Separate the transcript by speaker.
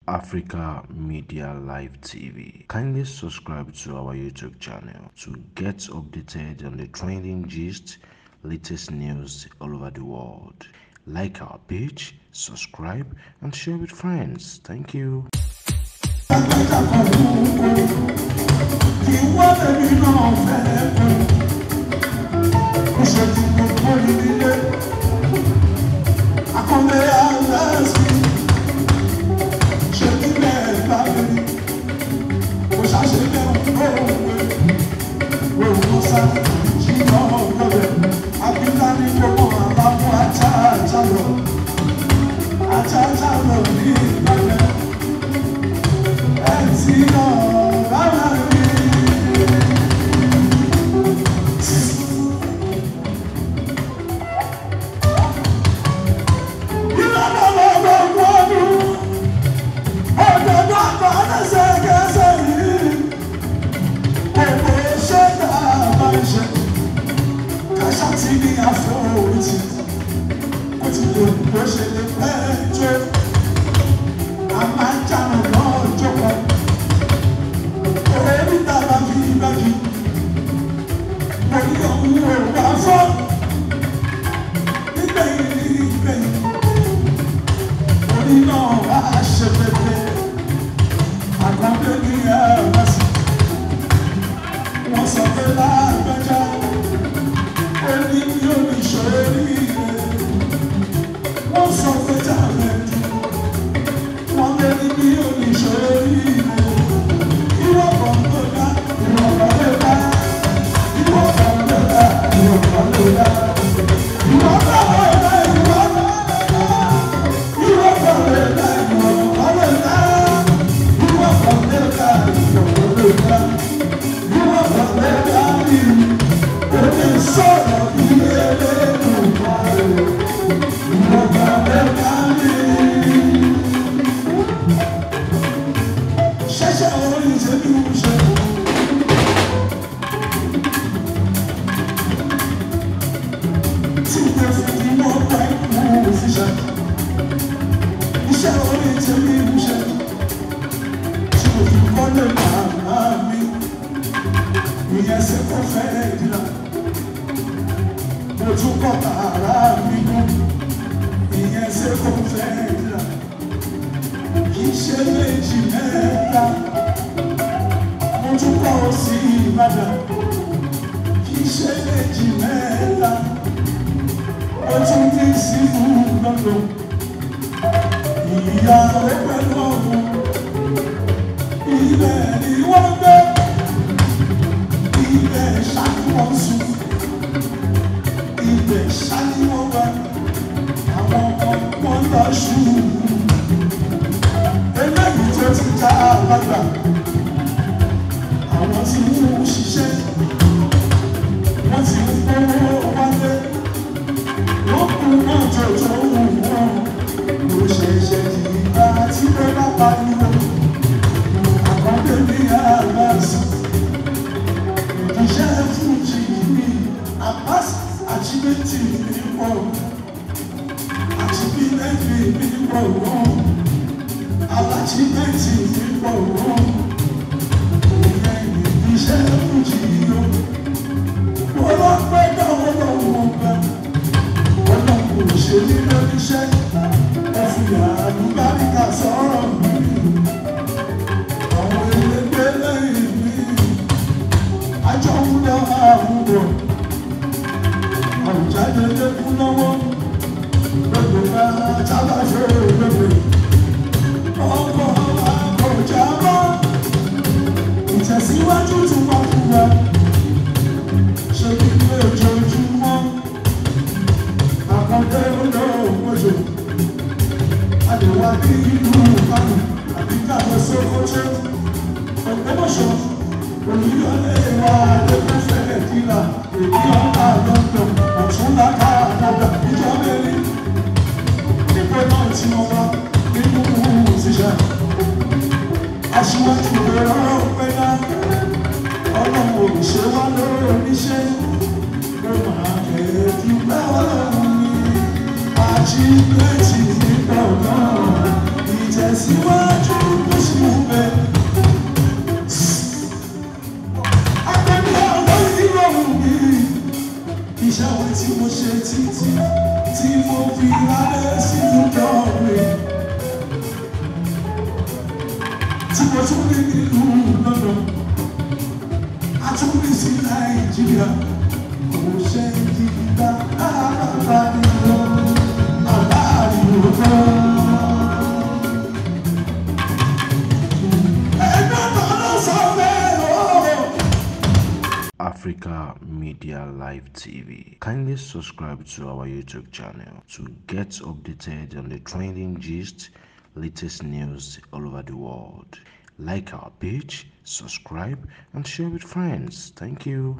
Speaker 1: Africa Media Live TV. Kindly subscribe to our YouTube channel to get updated on the trending gist, latest news all over the world. Like our page, subscribe, and share with friends. Thank you.
Speaker 2: Achievement is the tẹ̀síwájú bó ṣe wù bẹ́ẹ̀. Akẹ́kọ̀ọ́ àwọn ìrọ̀rùn mi. Iṣẹ́ àwọn tí mo ṣe títí tí mo fi rálẹ̀ sínú dọ́ọ̀rẹ́. Tí mo tún rí nílùú London, a tún rí sí Nàìjíríà. Kò ṣe ìdígbà àbáríwó, àbáríwó tán.
Speaker 1: Africa Media Live TV. Kindly subscribe to our YouTube channel to get updated on the trending gist, latest news all over the world. Like our page, subscribe, and share with friends. Thank you.